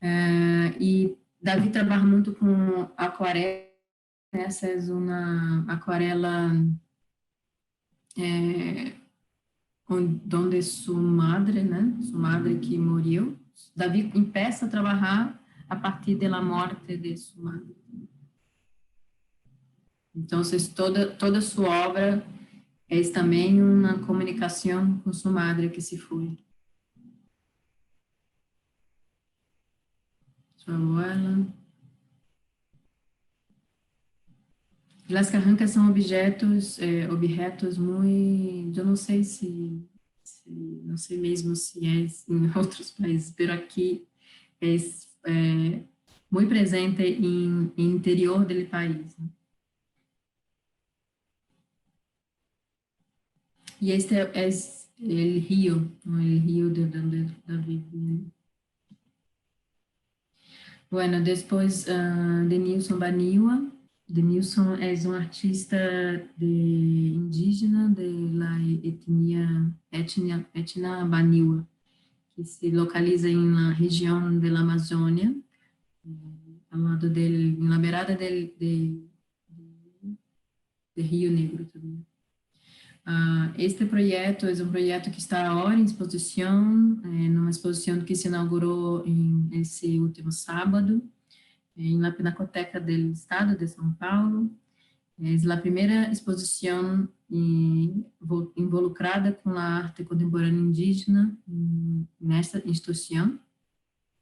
né? E Davi trabalha muito com aquarela. Essa é uma aquarela onde sua madre, né, sua madre que morreu. Davi começa a trabalhar a partir da morte de sua madre. Então, toda sua obra é também uma comunicação com sua madre que se foi. Sua abuela. Las carrancas são objetos muito, eu não sei não sei mesmo se é em outros países, mas aqui é muito presente em interior do país, né? E este é o rio de onde Davi vive. Bueno, depois de Nilson Baniwa. Denilson é um artista indígena da etnia Baniwa, que se localiza na região da Amazônia, ao lado dele, na beirada de Rio Negro também. Este projeto é um projeto que está agora em exposição, numa exposição que se inaugurou esse último sábado, na Pinacoteca do Estado de São Paulo. É a primeira exposição involucrada com a arte contemporânea indígena nesta instituição,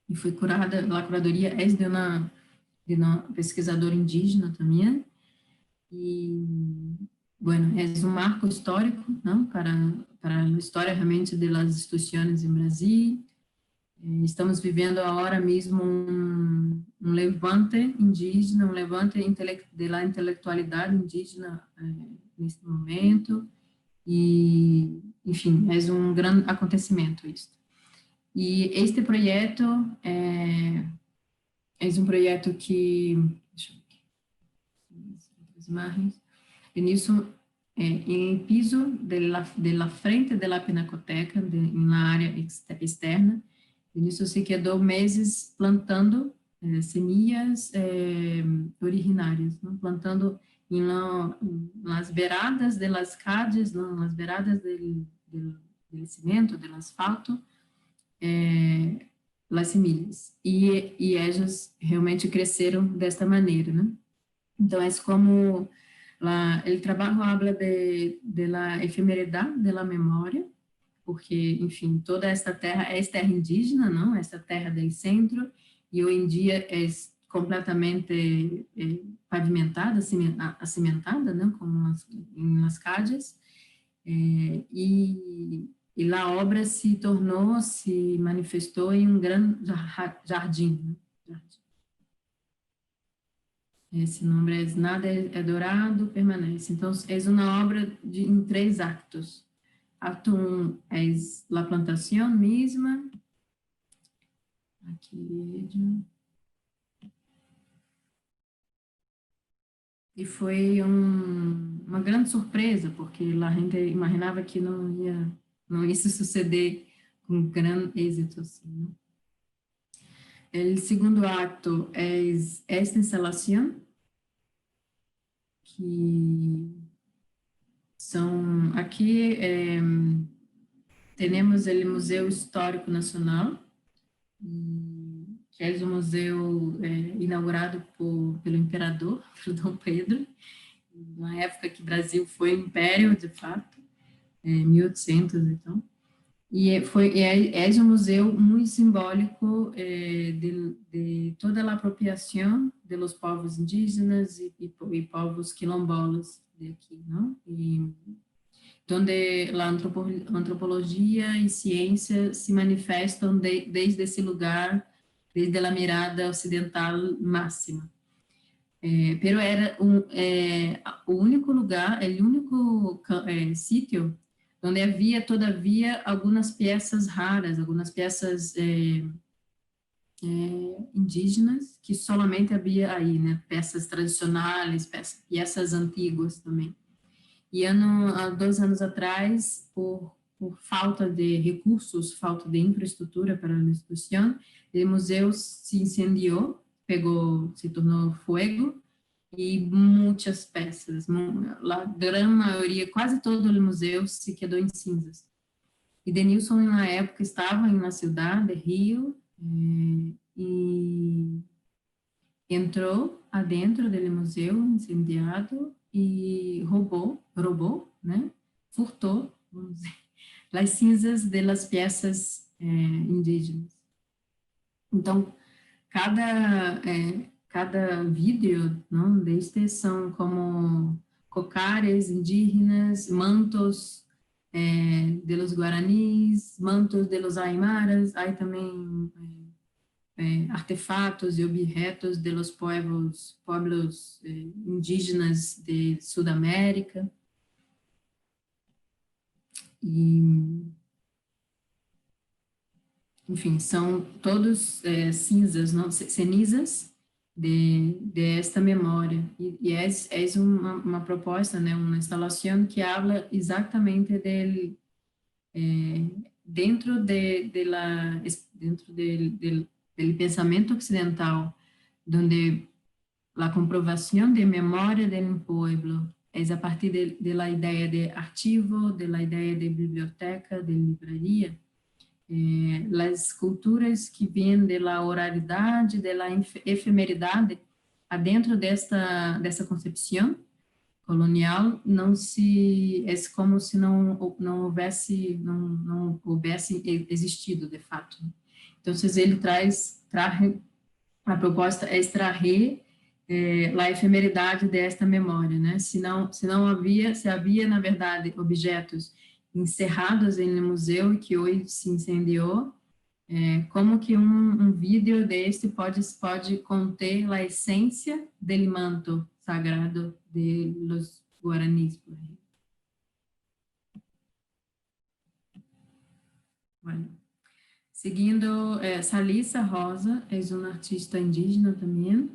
e foi curada, a curadoria é de uma pesquisadora indígena também, e, bueno, é um marco histórico, não, para a história realmente das instituições em Brasil. Estamos vivendo agora mesmo um levante indígena, um levante da intelectualidade indígena neste momento, e, enfim, é um grande acontecimento isso. E este projeto é um projeto que, deixa eu ver aqui, as imagens, nisso, em piso de la frente da pinacoteca, na área externa. Nisso se quedou meses plantando semillas originárias, não? Plantando nas beiradas das calles, nas beiradas do cimento, do asfalto, as semillas. E elas realmente cresceram desta maneira, né? Então, é como o trabalho habla de la efemeridade de la memória, porque, enfim, toda esta terra é terra indígena, não? Esta terra do centro, e hoje em dia é completamente pavimentada, cimentada, né? Como nas calles, e a obra se manifestou em um grande jardim, né? Esse nome é Nada é Dourado, Permanece. Então, é uma obra em 3 actos. Acto 1 é a plantação mesma. Aqui, E foi uma grande surpresa, porque lá a gente imaginava que não ia se suceder com grande êxito, assim, né? O segundo acto é esta instalação, que são aqui temos o Museu Histórico Nacional, que é um museu inaugurado pelo imperador, pelo Dom Pedro, na época que o Brasil foi império, de fato, 1800 então. E é um museu muito simbólico de toda a apropriação dos povos indígenas e povos quilombolas de aqui, não? E onde a antropologia e ciência se manifestam desde esse lugar, desde a mirada ocidental máxima. Pero era o único lugar, o único sítio onde havia, todavia, algumas peças raras, algumas peças indígenas, que solamente havia aí, né? Peças tradicionais, peças antigas também. E há 2 anos atrás, por falta de recursos, falta de infraestrutura para a instituição, o museu se incendiou, se tornou fogo, e muitas peças, a grande maioria, quase todo o museu se quedou em cinzas. E Denilson, na época, estava na cidade de Rio e entrou adentro do museu incendiado e roubou, né? Furtou, vamos dizer, as cinzas das peças indígenas. Então, cada vídeo, não, destes são como cocares indígenas, mantos de los guaranis, mantos de los aimaras, aí também artefatos e objetos de los pueblos indígenas de Sudamérica. E, enfim, são todos cinzas, não, cenizas de esta memória. E é uma proposta, né, uma instalação que habla exatamente dentro del pensamento occidental, donde a comprovação de memória de pueblo é a partir da ideia de arquivo, da ideia de biblioteca, de livraria. As culturas que vêm da oralidade, da efemeridade, adentro dessa concepção colonial, é como se não houvesse existido de fato. Então, ele traz a proposta é extrair a efemeridade desta memória, né? Se havia, na verdade, objetos encerrados em museu e que hoje se incendiou, como que um vídeo deste pode conter a essência do manto sagrado de los guaraníes, por exemplo. Bueno. Seguindo, Salissa Rosa é uma artista indígena também,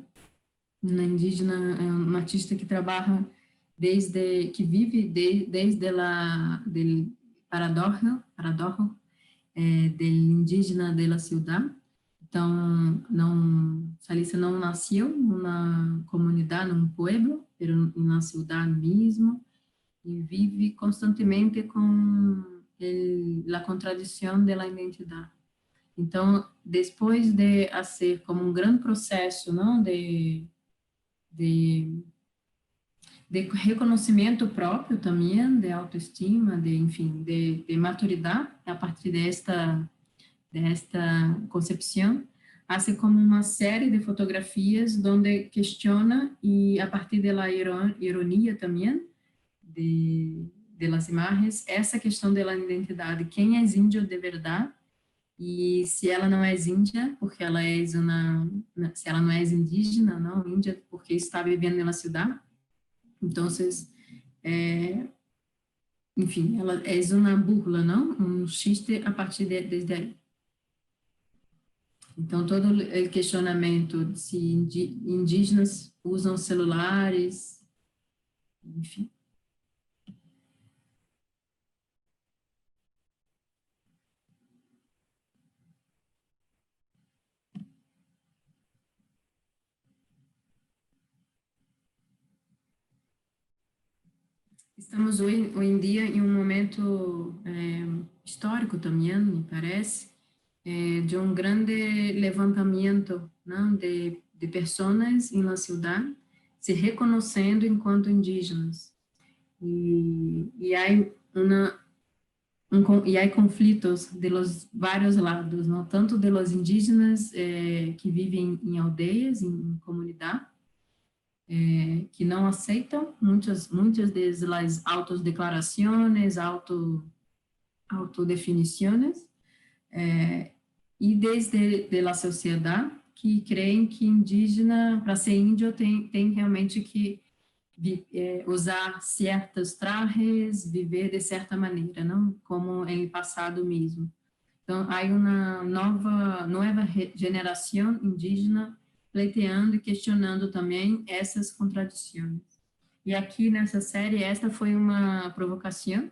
uma artista que trabalha que vive desde o paradoxo do indígena da cidade. Então, Salissa não nasceu numa comunidade, num pueblo, mas na cidade mesmo, e vive constantemente com a contradição da identidade. Então, depois de fazer como um grande processo, não, de reconhecimento próprio também, de autoestima, enfim, de maturidade, a partir desta concepção, hace como uma série de fotografias onde questiona, e a partir da ironia também, de las imagens, essa questão da identidade, quem é índio de verdade, e se ela não é índia, porque ela se ela não é indígena, não, índia, porque está vivendo na cidade. Então, enfim, ela é uma burla, não? Um xiste a partir desde aí. Então, todo o questionamento de se indígenas usam celulares, enfim. Estamos hoje em dia em um momento histórico também, me parece, de um grande levantamento, não, de pessoas na cidade se reconhecendo enquanto indígenas. E há e há conflitos de los vários lados, não? Tanto de los indígenas que vivem em aldeias, em comunidade, que não aceitam muitas das autodeclarações, autodefinições, e desde de la sociedade que creem que indígena, para ser índio, tem realmente que usar certos trajes, viver de certa maneira, não como em passado mesmo. Então, há uma nova geração indígena pleiteando e questionando também essas contradições. E aqui nessa série, esta foi uma provocação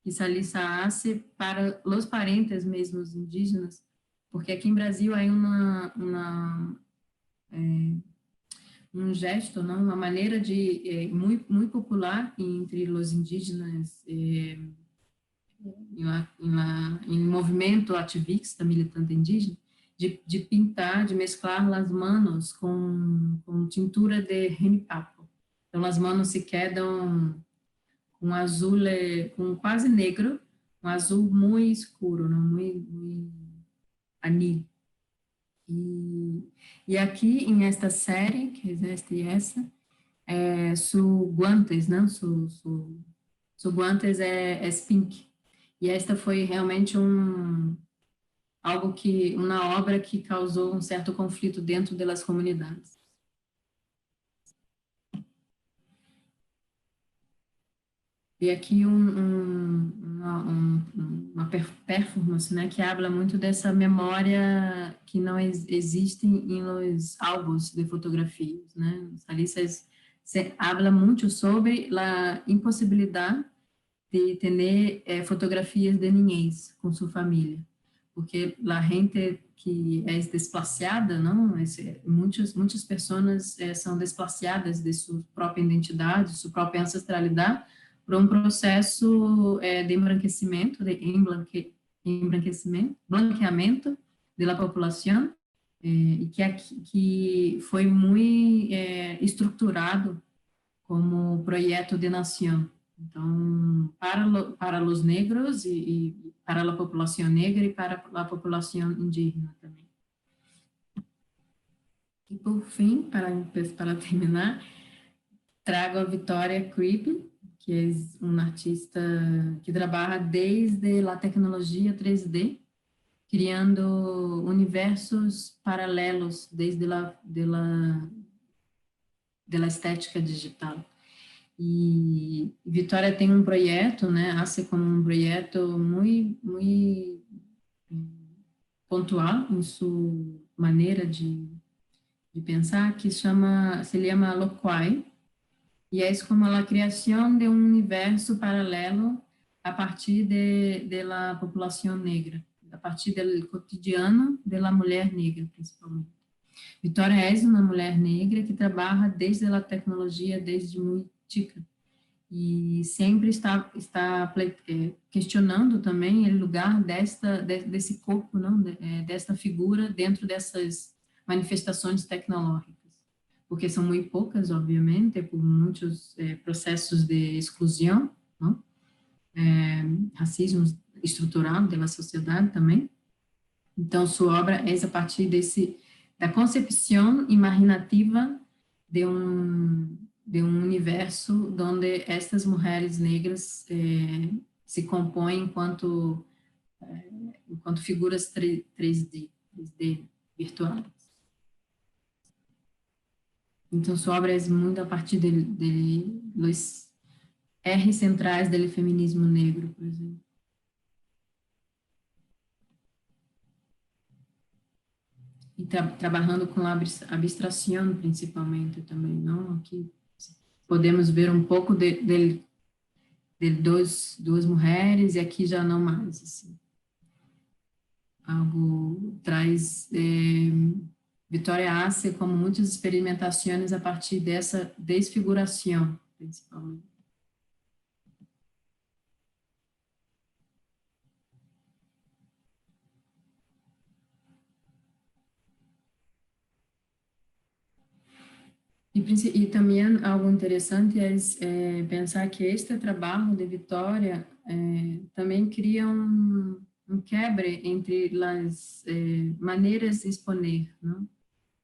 que Salissa hace para os parentes mesmos indígenas, porque aqui em Brasil há um gesto, não, uma maneira de muito popular entre os indígenas em movimento ativista militante indígena, de pintar, de mesclar as manos com tintura de genipapo. Então, as manos se quedam com azul, com quase negro, um azul muito escuro, não, muito anil. E aqui, em esta série, que existe essa, su guantes, não? Su guantes é pink. E esta foi realmente uma obra que causou um certo conflito dentro das comunidades. E aqui uma performance, né, que habla muito dessa memória que não existe em los álbuns de fotografias, né? Alice se habla muito sobre a impossibilidade de ter fotografias de niñez com sua família, porque a gente que é desplaciada, não, muitas pessoas são desplaciadas de sua própria identidade, sua própria ancestralidade, por um processo de embranquecimento, blanqueamento da população, e que foi muito estruturado como projeto de nação. Então, para os negros e para a população negra e para a população indígena também. E, por fim, para terminar, trago a Vitória Kripp, que é uma artista que trabalha desde a tecnologia 3D, criando universos paralelos desde a estética digital. E Vitória tem um projeto, né, hace como um projeto muito pontual em sua maneira de pensar, que se chama Loquai, e é como a criação de um universo paralelo a partir da população negra, a partir do cotidiano da mulher negra, principalmente. Vitória é uma mulher negra que trabalha desde a tecnologia, desde muito chica, e sempre está questionando também o lugar desse corpo, não, desta figura dentro dessas manifestações tecnológicas, porque são muito poucas, obviamente, por muitos processos de exclusão, não? Racismo estrutural da sociedade também. Então, sua obra é a partir da concepção imaginativa de um universo onde estas mulheres negras se compõem enquanto figuras 3D virtuais. Então, sua obra é muito a partir dos R centrais do feminismo negro, por exemplo. E trabalhando com a abstração, principalmente, também, não? Aqui podemos ver um pouco de duas mulheres, e aqui já não mais, assim. Algo traz Vitória hace como muitas experimentações a partir dessa desfiguração, principalmente. E também algo interessante é pensar que este trabalho de Vitória também cria um quebre entre as maneiras de exponer, não?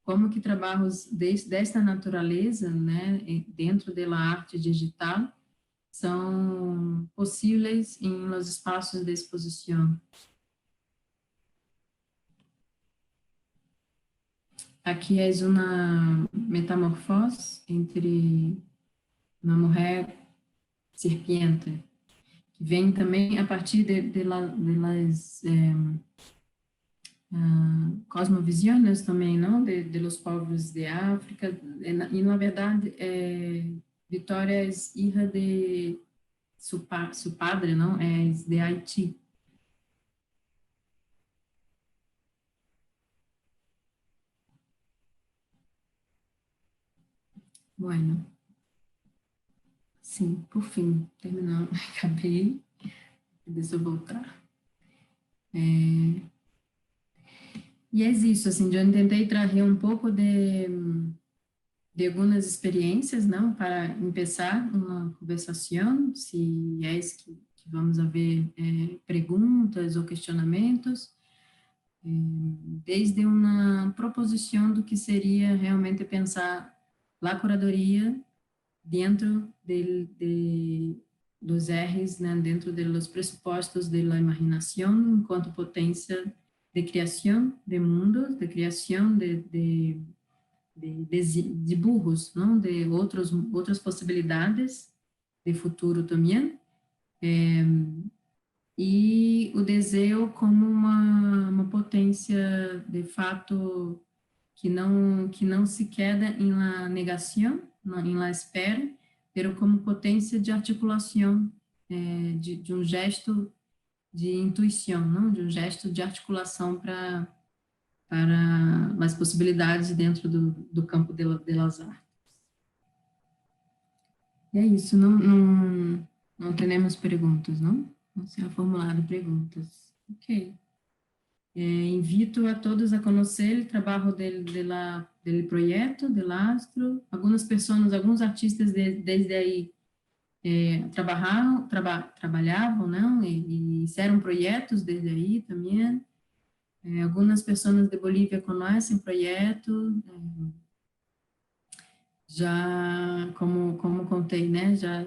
Como que trabalhos desta natureza, né, dentro da arte digital, são possíveis em los espaços de exposição. Aqui é uma metamorfose entre uma mulher serpiente, que vem também a partir de las cosmovisões também, não? De los povos de África, e na verdade, Vitória é hija de su padre, não? É de Haiti. Bueno, sim, por fim, terminando, acabei, deixa eu voltar. E é isso, assim, eu tentei trazer um pouco de algumas experiências, não, para começar uma conversação, se é que vamos haver perguntas ou questionamentos, desde uma proposição do que seria realmente pensar a curadoria dentro dos R's, né, dentro dos pressupostos da imaginação enquanto potência de criação de mundos, de criação de burros, não? De outras possibilidades de futuro também, e o desejo como uma potência de fato que não se queda em la negação, em la espera, pero como potência de articulação, de um gesto de intuição, não? De um gesto de articulação para as possibilidades dentro do campo das artes. E é isso, não temos perguntas, não? Não se ha formulado perguntas. Ok. Invito a todos a conhecer o trabalho do projeto, do Astro. Algumas pessoas, alguns artistas desde aí trabalhavam, não? E fizeram projetos desde aí também. Algumas pessoas de Bolívia conhecem o projeto, já, como contei, né, já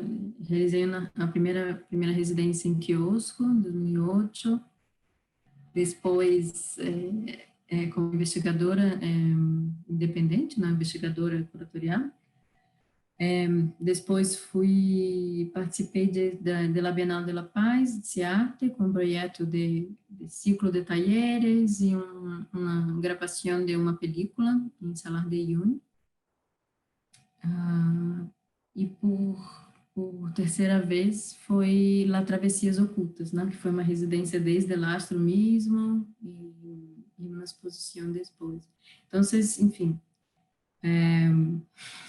realizei a primeira residência em Quiosco, em 2008, depois, como investigadora independente, né, investigadora curatorial. Depois participei da Bienal de La Paz, de arte, com um projeto de ciclo de talleres e uma gravação de uma película em Salar de Uyuni. E por terceira vez foi La Travessias Ocultas, né, que foi uma residência desde o Astro mesmo e uma exposição depois. Então, enfim,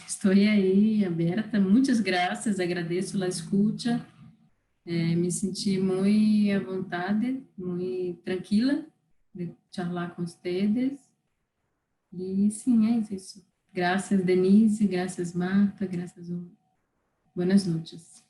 estou aí aberta, muitas graças, agradeço a escuta, me senti muito à vontade, muito tranquila de falar com vocês, e sim, é isso. Graças, Denise, graças, Marta, graças, buenas noches.